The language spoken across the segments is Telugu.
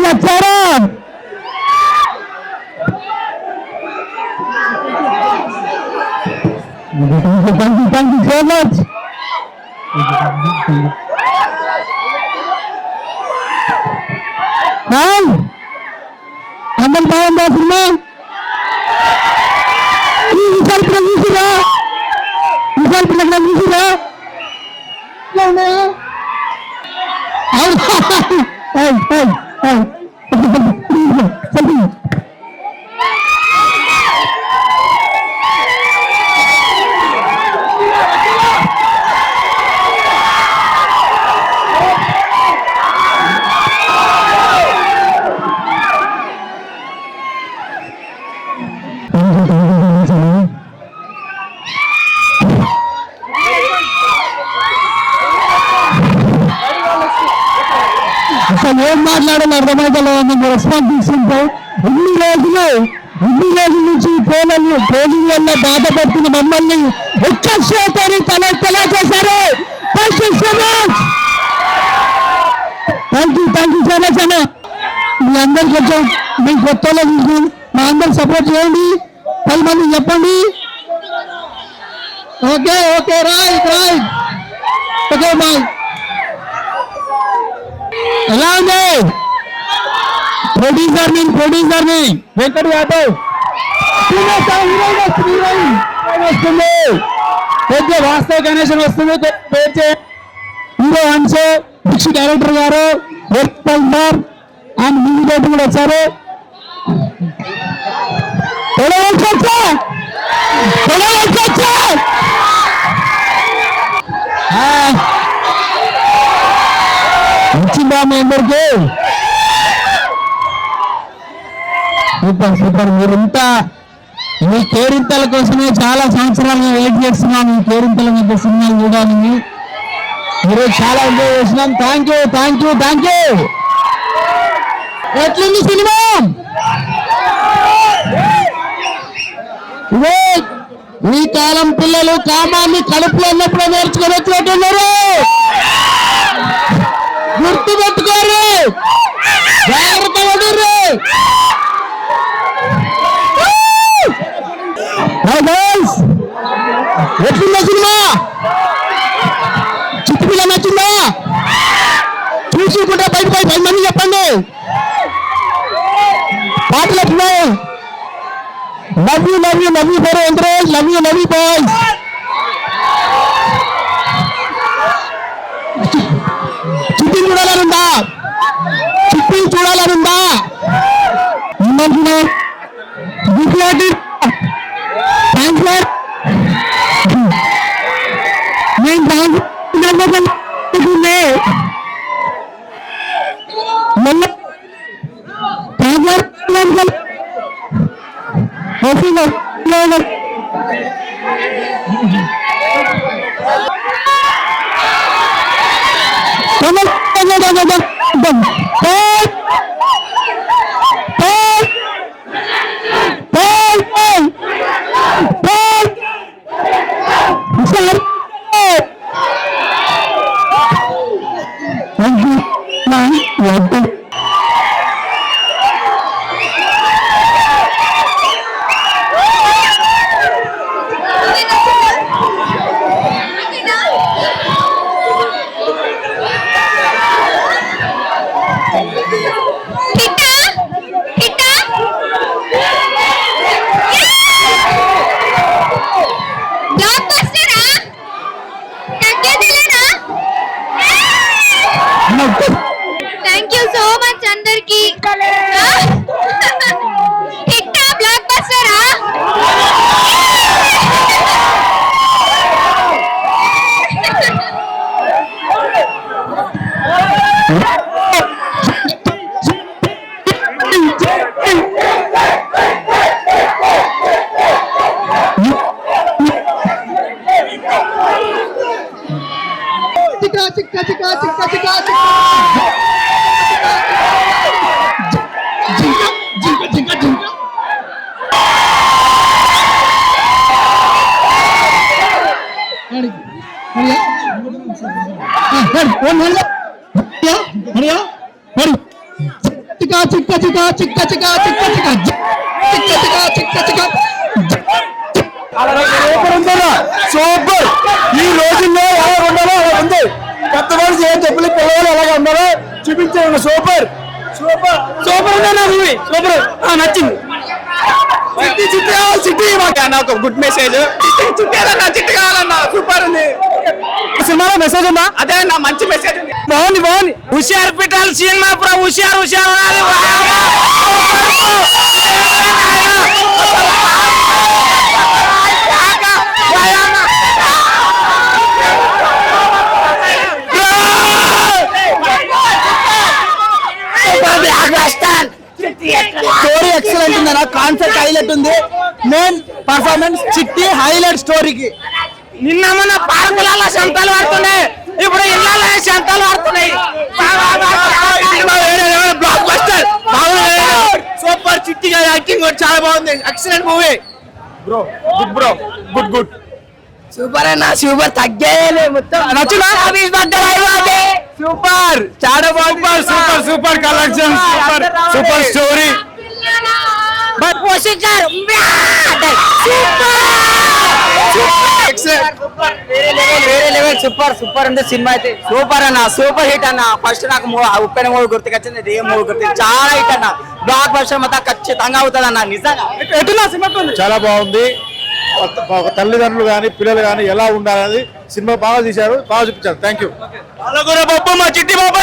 వచ్చారు. Thank you so much. అందరు బాగుందా సినిమా? ఈసారి చూసిరా? ఈసారి పిల్లలు చూసిరా? అసలు ఏం మాట్లాడాలి అర్థమైతే రెస్పాన్స్ తీసుకుంటే ఇన్ని రోజుల నుంచి పోలింగ్ వల్ల బాధపడుతున్న మమ్మల్ని ఉచ్చక్షేపని తెలియజేశారు. థ్యాంక్ యూ సో మచ్ అన్న. మీ అందరు కొంచెం మీకు కొత్తలో తీసుకుని మా అందరు సపోర్ట్ చేయండి. 10 మంది చెప్పండి. Okay right okay bye. ఎలా ఉంది? ప్రొడ్యూసర్ ని వెంకట్ యాదవ్ వస్తుంది. పెద్ద వాస్తవ గణేశన్ వస్తుంది. హీరో హన్స్ డిక్షి డైరెక్టర్ గారు అండ్ మ్యూజిక్ డైరెక్టర్ కూడా వచ్చారు. వచ్చిందా మీ అందరికి? సూపర్. మీరింతా మీ కేరింతల కోసమే చాలా సంవత్సరాలుగా వెయిట్ చేస్తున్నాం. మీ కేరింతల మీద సినిమాలు చూడాలని ఈరోజు చాలా ఎంజాయ్ చేసినాం. Thank you. ఎట్లుంది సినిమా? ఇదే ఈ కాలం పిల్లలు కామాన్ని కడుపులో ఉన్నప్పుడు నేర్చుకొని వచ్చినట్టున్నారు. గుర్తు పెట్టుకోరు, జాగ్రత్త పడుర్రు. ఎట్లుందా సినిమా? చిట్టుపిల్ల నచ్చిందా? చూసుకుంటే బయట 10 మంది చెప్పండి. పాటలు ఎట్లున్నాయి? Love you for encourage. Love you boys. Chitti చూడాలనుందా? Thank you so much అందరికి. Hit blockbuster. చిక్కా చిక్క చిక్క చిక్క చిక్క చిక్క చిక్క చిక్క చిక్క చిక్క సూపర్. ఈ రోజుల్లో ఎలా ఉండాలో అలా ఉంది. కొత్త మనిషి ఏం చెప్పులు పిల్లలు ఎలాగ ఉన్నారో చూపించాను. సూపర్ సూపర్ సూపర్ ఉంది నా మూవీ. సూపర్ నచ్చింది. చిట్టి అన్న ఒక గుడ్ మెసేజ్. చిట్టి చిట్టి కావాలన్నా సూపర్ ఉంది. సినిమాలో మెసేజ్ ఉందా? అదే నా మంచి మెసేజ్ ఉంది. బాగుంది బాగుంది. హుషారు పెట్టాలి సినిమా. హుషారు హుషారు స్టోరీ ఎక్సలెంట్ ఉంది. కాన్సెప్ట్ హైలైట్ ఉంది. మెయిన్ పర్ఫార్మెన్స్ చిట్టి హైలైట్ స్టోరీకి. నిన్న మన పార్కులలో శంతాలు పడుతున్నాయి, ఇప్పుడు ఇళ్ళలో శంతాలు పడుతున్నాయి. Block buster super. చిట్టి యాక్టింగ్ కూడా చాలా బాగుంది. Excellent movie bro. Good bro. Good good super అన్న. సూపర్ తగ్గేలే మొత్తం. నచ్చిందా? సూపర్ చాలా బాగుంది. Super super collection. Super super story. Super super ఉంది సినిమా అయితే. సూపర్ అన్న. సూపర్ హిట్ అన్న. ఫస్ట్ నాకు ఉప్పెన మూవీ గుర్తుకొచ్చింది. ఏ మూవీ గుర్తు చాలా హిట్ అన్న. బ్లాక్ బస్టర్ మొత్తం ఖచ్చితంగా అవుతుంది అన్న. నిజంగా చాలా బాగుంది. తల్లిదండ్రులు కానీ పిల్లలు కానీ ఎలా ఉండాలనేది సినిమా బాగా తీశారు, బాగా చూపించారు. Thank you. మా చిట్టి బాబా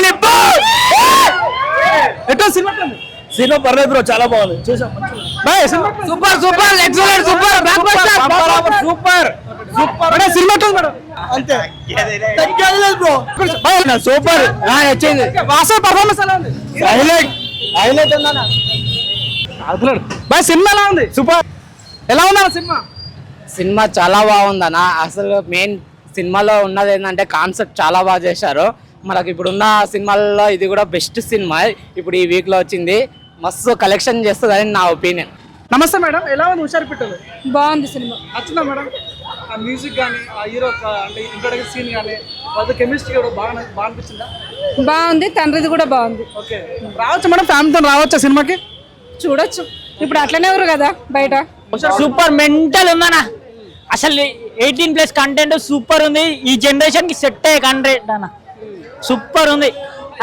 సినిమా పర్లేదు బ్రో. చాలా బాగుంది. చూసాం. Super super excellent super block buster super super cinema అంతే. బ్రో సూపర్ నచ్చింది. వాసు పర్ఫార్మెన్స్ ఎలా ఉంది? హైలైట్ హైలైట్ ఉందన్న. సినిమా ఎలా ఉంది? సూపర్. ఎలా ఉందన్న సినిమా? సినిమా చాలా బాగుందన్న. అసలు మెయిన్ సినిమాలో ఉన్నది ఏంటంటే కాన్సెప్ట్ చాలా బాగా చేశారు. మనకి ఇప్పుడున్న సినిమాల్లో ఇది కూడా బెస్ట్ సినిమా. ఇప్పుడు ఈ వీక్లో వచ్చింది. మస్తు కలెక్షన్ చేస్తుందని నా ఒపీనియన్. నమస్తే మేడం. ఎలా ఉంది హుషారు పిట్టలు? బాగుంది సినిమా. నచ్చిందా మేడం? ఆ మ్యూజిక్ కానీ ఆ హీరో అంటే ఇంట్రొడక్షన్ సీన్ కానీ వాళ్ళ కెమిస్ట్రీ కూడా బాగా అనిపించిందా? బాగుంది. తండ్రిది కూడా బాగుంది. ఓకే. రావచ్చు మేడం, ఫ్యామిలీతో రావచ్చా సినిమాకి? చూడొచ్చు. ఇప్పుడు అట్లనే ఎవరు కదా బయట. సూపర్ మెంటల్ ఉందన్న. అసలు 18+ కంటెంట్ సూపర్ ఉంది. ఈ జనరేషన్ కి సెట్ అయ్యే కంటెంట్ అన్న. సూపర్ ఉంది.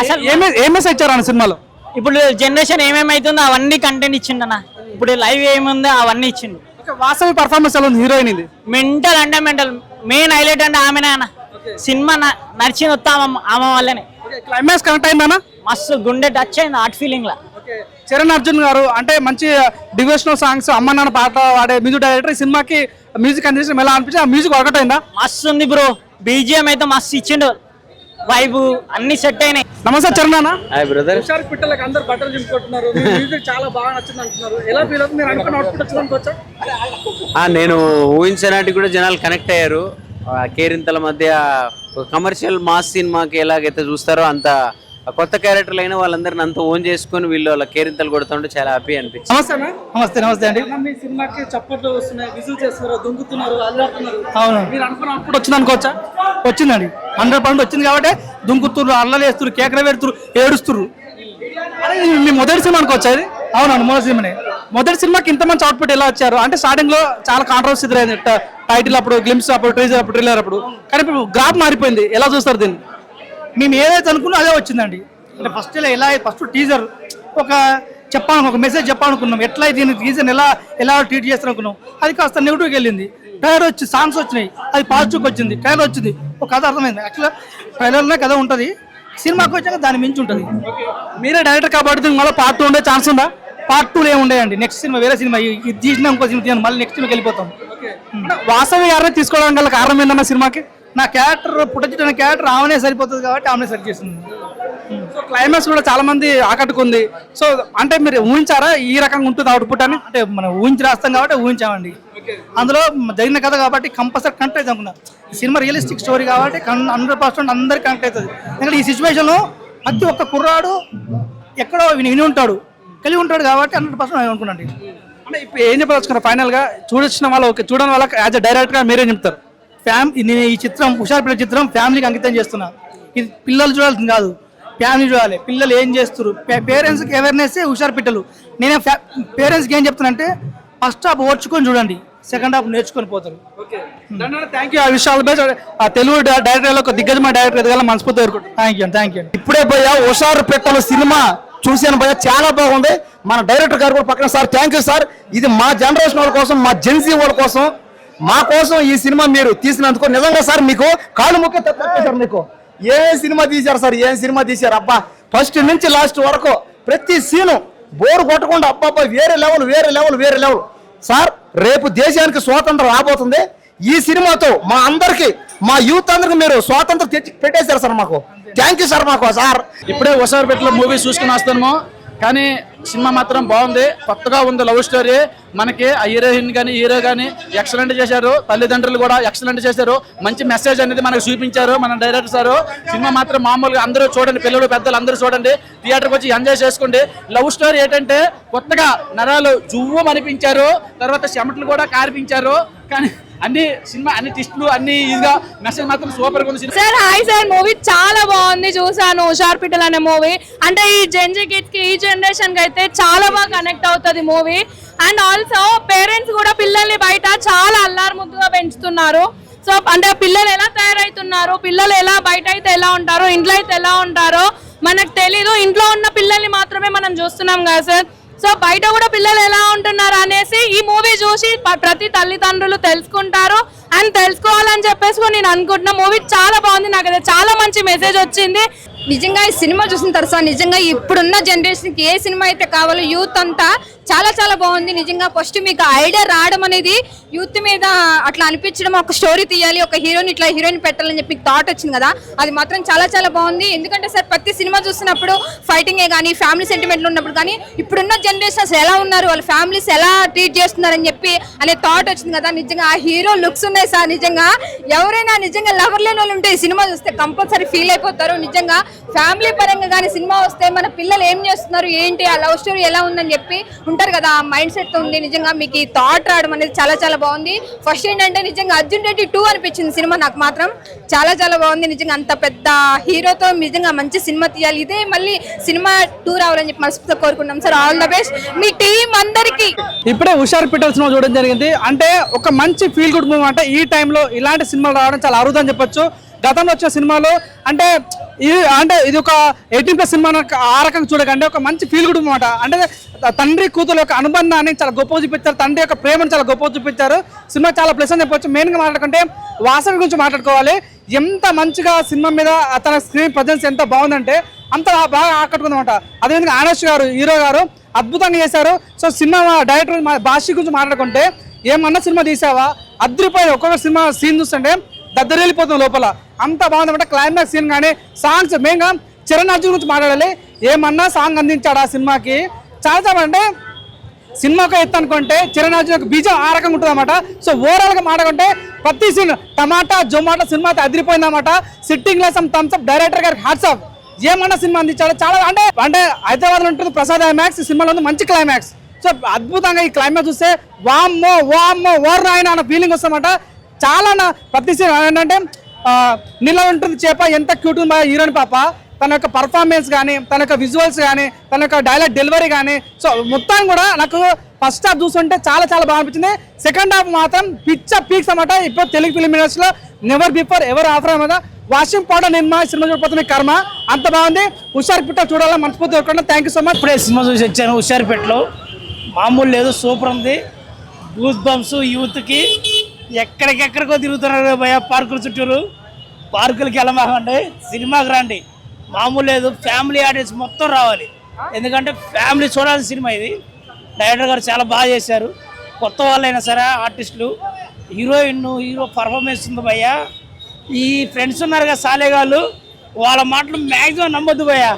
అసలు ఏం మెసేజ్ ఇచ్చారు అన్న సినిమాలో? ఇప్పుడు జనరేషన్ ఏమేమైతుందో అవన్నీ కంటెంట్ ఇచ్చిండు అన్న. ఇప్పుడు లైవ్ ఏముందో అవన్నీ ఇచ్చిండు. వాసవి పర్ఫార్మెన్స్ ఎలా ఉంది? హీరోయిన్ ఇది మెంటల్ అంటే మెంటల్. మెయిన్ హైలైట్ అంటే ఆమెనే అన్న. సినిమా నడిచింది వస్తా ఆమె వల్లనే. క్లైమాక్స్ కనెక్ట్ అయిందన్న. మస్తు గుండె టచ్ అయింది హార్ట్ ఫీలింగ్ లా. చరణ్ అర్జున్ గారు అంటే మంచి డివోషనల్ సాంగ్స్ అమ్మ నాన్న పాట వాడే మ్యూజిక్ డైరెక్టర్. ఈ సినిమాకి మ్యూజిక్ అందించడం ఎలా అనిపించింది? ఆ మ్యూజిక్ వర్కౌట్ అయిందా? మస్తు ఉంది బ్రో. బీజిఎం అయితే మస్తు ఇచ్చిండు. వైబ్ అన్ని సెట్ అయినాయి. నమస్తే చరణ్ అన్న. Hi brother. హుషారు పిట్టలకి అందరు బట్టలు చింపుకుంటున్నారు. మ్యూజిక్ చాలా బాగా నచ్చింది అంటున్నారు. ఎలా ఫీల్ అవుతుంది? మీరు అనుకున్న అవుట్పుట్ వచ్చింది అనుకోవచ్చా? నేను ఊహించడానికి కూడా జనాలు కనెక్ట్ అయ్యారు. కేరింతల మధ్య కమర్షియల్ మాస్ సినిమాకి ఎలాగైతే చూస్తారో అంత కొత్త క్యారెక్టర్లు అయినా వాళ్ళందరిని అంత ఓన్ చేసుకుని వీళ్ళు వాళ్ళ కేరింతలు కొడుతుంటే చాలా హ్యాపీ అనిపించింది. నమస్తే నమస్తే నమస్తే అండి. మీ సినిమాకి చప్పట్లు వస్తున్నాయి, విజిల్ చేస్తున్నారు, దుంకుతున్నారు, అల్లాడుతున్నారు. అవును. మీరు అనుకున్న అవుట్పుట్ వచ్చింది అనుకోవచ్చా? వచ్చిందండి. 100% వచ్చింది కాబట్టి దుంకుతున్నారు, అల్లలు వేస్తున్నారు, కేకలు పెడుతున్నారు, ఏడుస్తున్నారు. అరే మీ మొదటి సినిమా అనుకోవచ్చా ఇది? అవునండి మొదటి సినిమానే. మొదటి సినిమాకి ఇంత మంచి అవుట్పుట్ ఎలా వచ్చారు? అంటే స్టార్టింగ్ లో చాలా కాంట్రవర్సీ ఎదురైంది. టైటిల్ అప్పుడు, గ్లిమ్స్ అప్పుడు, ట్రైజర్ అప్పుడు, ట్రైలర్ అప్పుడు. కానీ ఇప్పుడు గ్రాఫ్ మారిపోయింది. ఎలా చూస్తారు దీన్ని? మేము ఏదైతే అనుకున్నా అదే వచ్చిందండి. అంటే ఫస్ట్ టీజర్ ఒక చెప్పాను, ఒక మెసేజ్ చెప్పాలనుకున్నాం. ఎట్లా దీన్ని టీజర్ ఎలా ట్రీట్ చేస్తాను అనుకున్నాం. అది కాస్త నెగిటివ్కి వెళ్ళింది. ట్రైలర్ వచ్చి సాంగ్స్ వచ్చినాయి, అది పాజిటివ్కి వచ్చింది. ట్రైలర్ వచ్చింది, ఒక కథ అర్థమైంది. యాక్చువల్గా ట్రైలర్లోనే కథ ఉంటుంది, సినిమాకి వచ్చాక దాని మించి ఉంటుంది. మీరే డైరెక్టర్ కాబట్టి దీనికి మళ్ళీ పార్ట్ 2 ఉండే ఛాన్స్ ఉందా? పార్ట్ 2 ఏముండేయండి. నెక్స్ట్ సినిమా వేరే సినిమా ఇది తీసినా ఇంకో సినిమా తీయాలి, మళ్ళీ నెక్స్ట్ సినిమాకి వెళ్ళిపోతాం. వాసవి గారిని తీసుకోవడం గల కారణం ఏంటన్నా? సినిమాకి నా క్యారెక్టర్ పుట్టచిన క్యారెక్టర్ ఆమెనే సరిపోతుంది కాబట్టి ఆమెనే సెలెక్ట్ చేసింది. సో క్లైమాక్స్ కూడా చాలా మంది ఆకట్టుకుంది. సో అంటే మీరు ఊహించారా ఈ రకంగా ఉంటుంది అవుట్పుట్ అని? అంటే మనం ఊహించి రాస్తాం కాబట్టి ఊహించామండి. అందులో జరిగిన కథ కాబట్టి కంపల్సరీ కనెక్ట్ అవుతుంది అనుకున్నా. సినిమా రియలిస్టిక్ స్టోరీ కాబట్టి 100% అందరికి కనెక్ట్ అవుతుంది. ఎందుకంటే ఈ సిచ్యువేషన్లో ప్రతి ఒక్క కుర్రాడు ఎక్కడో విని ఉంటాడు, కలిగి ఉంటాడు కాబట్టి 100% అనుకున్నాండి. అంటే ఇప్పుడు ఏం చెప్పదలుచుకున్నారు ఫైనల్గా? చూడొచ్చిన వాళ్ళు ఓకే, చూడని వాళ్ళకి యాజ్ అ డైరెక్టర్గా మీరేం చెప్తారు? నేను ఈ చిత్రం హుషారు పిల్లల చిత్రం ఫ్యామిలీకి అంకితం చేస్తున్నా. ఇది పిల్లలు చూడాల్సింది కాదు, ఫ్యామిలీ చూడాలి, పిల్లలు ఏం చేస్తారు, పేరెంట్స్కి అవేర్నెస్ హుషారు పిట్టలు. నేనే పేరెంట్స్కి ఏం చెప్తానంటే ఫస్ట్ హాఫ్ ఓర్చుకొని చూడండి, సెకండ్ హాఫ్ నేర్చుకొని పోతారు. Thank you. ఆ విషయాలు ఆ తెలుగు డైరెక్టర్లో ఒక దిగ్గజమైన డైరెక్టర్ ఎదగాల మనస్ఫూర్తి కోరుకుంటాను. Thank you. ఇప్పుడే భయ్యా హుషారు పెట్టల సినిమా చూశాను భయ్యా, చాలా బాగుంది. మన డైరెక్టర్ గారు కూడా పక్కన సార్ థ్యాంక్ యూ సార్. ఇది మా జనరేషన్ వాళ్ళ కోసం, మా జెన్సీ వాళ్ళ కోసం, మా కోసం ఈ సినిమా మీరు తీసినందుకు నిజంగా సార్ మీకు కాళ్ళు ముక్క తప్పేశారు. మీకు ఏ సినిమా తీశారు సార్, ఏం సినిమా తీశారు అబ్బా. ఫస్ట్ నుంచి లాస్ట్ వరకు ప్రతి సీను బోరు కొట్టకుండా అబ్బా వేరే లెవెల్ వేరే లెవెల్ వేరే లెవెల్ సార్. రేపు దేశానికి స్వాతంత్రం రాబోతుంది. ఈ సినిమాతో మా అందరికి, మా యూత్ అందరికి మీరు స్వాతంత్రం తెచ్చి పెట్టేశారు సార్. మాకు థ్యాంక్ యూ సార్. మాకు సార్ ఇప్పుడే హుషారుపేటలో మూవీ చూసుకుని వస్తాము, కానీ సినిమా మాత్రం బాగుంది, కొత్తగా ఉంది. లవ్ స్టోరీ మనకి ఆ హీరోయిన్ కానీ హీరో కానీ ఎక్సలెంట్ చేశారు, తల్లిదండ్రులు కూడా ఎక్సలెంట్ చేశారు. మంచి మెసేజ్ అనేది మనకు చూపించారు మన డైరెక్టర్ సార్. సినిమా మాత్రం మామూలుగా అందరూ చూడండి, పిల్లలు పెద్దలు అందరూ చూడండి, థియేటర్కి వచ్చి ఎంజాయ్ చేసుకోండి. లవ్ స్టోరీ ఏంటంటే కొత్తగా నరాలు జువ్వం అనిపించారు, తర్వాత చెమటలు కూడా కారిపించారు, కానీ అన్ని సినిమా అన్ని టిస్టులు అన్ని ఇదిగా మెసేజ్ మాత్రం సూపర్ గా ఉంది. సార్ హాయ్ సార్, మూవీ చాలా బాగుంది, చూసాను. హుషార్ పిట్టల్ అనే మూవీ అంటే ఈ జెన్జీ కిడ్స్ కి, ఈ జనరేషన్ కి అయితే చాలా బాగా కనెక్ట్ అవుతుంది మూవీ. అండ్ ఆల్సో పేరెంట్స్ కూడా పిల్లల్ని బయట చాలా అల్లారు ముద్దుగా పెంచుతున్నారు. సో అంటే పిల్లలు ఎలా తయారవుతున్నారు, పిల్లలు ఎలా బయట అయితే ఎలా ఉంటారో, ఇంట్లో అయితే ఎలా ఉంటారో మనకు తెలీదు. ఇంట్లో ఉన్న పిల్లల్ని మాత్రమే మనం చూస్తున్నాం కదా సార్. సో బయట కూడా పిల్లలు ఎలా ఉంటున్నారు అనేసి ఈ మూవీ చూసి ప్రతి తల్లిదండ్రులు తెలుసుకుంటారు. అండ్ తెలుసుకోవాలని చెప్పేసి నేను అనుకుంటున్నా. మూవీ చాలా బాగుంది, నాకు అయితే చాలా మంచి మెసేజ్ వచ్చింది. నిజంగా ఈ సినిమా చూసిన తర్వాత నిజంగా ఇప్పుడున్న జనరేషన్కి ఏ సినిమా అయితే కావాలో యూత్ అంతా చాలా చాలా బాగుంది. నిజంగా ఫస్ట్ మీకు ఐడియా రావడం అనేది యూత్ మీద అట్లా అనిపించడం, ఒక స్టోరీ తీయాలి, ఒక హీరోని ఇట్లా హీరోయిన్ పెట్టాలని చెప్పి థాట్ వచ్చింది కదా, అది మాత్రం చాలా చాలా బాగుంది. ఎందుకంటే సార్ ప్రతి సినిమా చూస్తున్నప్పుడు ఫైటింగే కానీ ఫ్యామిలీ సెంటిమెంట్లు ఉన్నప్పుడు కానీ ఇప్పుడున్న జనరేషన్ అసలు ఎలా ఉన్నారు, వాళ్ళ ఫ్యామిలీస్ ఎలా ట్రీట్ చేస్తున్నారని చెప్పి అనే థాట్ వచ్చింది కదా. నిజంగా ఆ హీరో లుక్స్ ఉన్నాయి సార్. నిజంగా ఎవరైనా నిజంగా లవర్ లేని వాళ్ళు ఉంటే ఈ సినిమా చూస్తే కంపల్సరీ ఫీల్ అయిపోతారు. నిజంగా ఫ్యామిలీ పరంగా కానీ సినిమా వస్తే మన పిల్లలు ఏం చేస్తున్నారు ఏంటి, ఆ లవ్ స్టోరీ ఎలా ఉందని చెప్పి ఉంటారు కదా, ఆ మైండ్ సెట్ ఉంది. నిజంగా మీకు ఈ థాట్ రావడం అనేది చాలా చాలా బాగుంది. ఫస్ట్ ఏంటంటే నిజంగా అర్జున్ రెడ్డి 2 అనిపించింది సినిమా నాకు మాత్రం చాలా చాలా బాగుంది. నిజంగా అంత పెద్ద హీరోతో నిజంగా మంచి సినిమా తీయాలి, ఇదే మళ్ళీ సినిమా 2 రావాలని చెప్పి మనసుతో కోరుకుంటున్నాం sir. All the best me team అందరికి. ఇప్పుడే హుషారు పిట్టల్ సినిమా చూడడం జరిగింది. అంటే ఒక మంచి ఫీల్ గుడ్ మూవీ. అంటే ఈ టైంలో ఇలాంటి సినిమాలు రావడం చాలా అరుదని చెప్పొచ్చు. గతంలో వచ్చిన సినిమాలు అంటే ఇది ఒక 18+ సినిమా ఆ రకంగా చూడకండి, ఒక మంచి ఫీల్ గుడ్ అనమాట. అంటే తండ్రి కూతురు యొక్క అనుబంధాన్ని చాలా గొప్పగా చూపించారు, తండ్రి యొక్క ప్రేమను చాలా గొప్పగా చూపించారు. సినిమా చాలా ప్లస్ అని చెప్పొచ్చు. మెయిన్గా మాట్లాడుకుంటే వాసన గురించి మాట్లాడుకోవాలి. ఎంత మంచిగా సినిమా మీద తన స్క్రీన్ ప్రజెన్స్ ఎంత బాగుందంటే అంత బాగా ఆకట్టుకుందన్నమాట. అదేవిధంగా ఆనష్ గారు హీరో గారు అద్భుతంగా చేశారు. సో సినిమా డైరెక్టర్ భాష గురించి మాట్లాడుకుంటే ఏమన్నా సినిమా తీసావా, అద్దరిపోయి ఒక్కొక్క సినిమా సీన్ చూస్తుంటే దద్దరెళ్ళిపోతుంది లోపల, అంత బాగుందన్నమాట. క్లైమాక్స్ సీన్ కానీ సాంగ్స్, మెయిన్గా చరణ్ అర్జున్ గురించి మాట్లాడాలి. ఏమన్నా సాంగ్ అందించాడు ఆ సినిమాకి, చాలా చాలా అంటే సినిమాకు ఎత్తు అనుకుంటే చరణ్ అర్జున్ బీజం ఆ రకంగా ఉంటుంది అన్నమాట. సో ఓవరాల్గా మాట్లాడుకుంటే ప్రతి సీన్ టమాటా జొమాటో సినిమా అయితే అదిరిపోయిందన్నమాట. సిట్టింగ్ లో సమ్ థమ్స్ అప్ డైరెక్టర్ గారికి హ్యాట్స్ ఆఫ్. ఏమన్నా సినిమా అందించాడు చాలా. అంటే హైదరాబాద్ లో ఉంటుంది ప్రసాద్ ఐమాక్స్, సినిమాలో ఉంది మంచి క్లైమాక్స్. సో అద్భుతంగా ఈ క్లైమాక్స్ చూస్తే వామ్మో వామ్మో ఓర్ నాయన అన్న ఫీలింగ్ వస్తుందన్నమాట. చాలా ప్రతి సీన్ ఏంటంటే నీళ్ళ ఉంటుంది చేప, ఎంత క్యూట్ ఉంది హీరోయిన్ పాప, తన యొక్క పర్ఫార్మెన్స్ కానీ, తన యొక్క విజువల్స్ కానీ, తన యొక్క డైలాగ్ డెలివరీ కానీ, సో మొత్తం కూడా నాకు ఫస్ట్ హాఫ్ చూస్తుంటే చాలా చాలా బాగా అనిపించింది. సెకండ్ హాఫ్ మాత్రం పీక్స్ అన్నమాట. ఇప్పుడు తెలుగు ఫిలిం ఇండస్ట్రీలో నెవర్ బిఫోర్ ఎవర్ ఆఫర్ అన్నమాట. వాషింగ్ పౌడర్ నిర్మా సినిమా చూడకపోతే కర్మ, అంత బాగుంది. హుషారు పిట్ట చూడాలని మనస్ఫూర్తి కోరుకుంటున్నా. Thank you so much. ఇప్పుడే సినిమా చూసి వచ్చాను హుషారుపేటలో, మామూలు లేదు, సూపర్ ఉంది. గూస్ బంప్స్ యూత్కి ఎక్కడికెక్కడికో తిరుగుతున్నారు భయ, పార్కుల చుట్టూరు. పార్కులకి వెళ్ళమాకండి, సినిమాకి రండి, మామూలు లేదు. ఫ్యామిలీ ఆడియన్స్ మొత్తం రావాలి, ఎందుకంటే ఫ్యామిలీ చూడాల్సిన సినిమా ఇది. డైరెక్టర్ గారు చాలా బాగా చేశారు. కొత్త వాళ్ళైనా సరే ఆర్టిస్టులు, హీరో పర్ఫార్మెన్స్ ఉంది భయ్య. ఈ ఫ్రెండ్స్ ఉన్నారు కదా సాలేగాళ్ళు, వాళ్ళ మాటలు మ్యాక్సిమం నమ్మొద్దు భయ్య.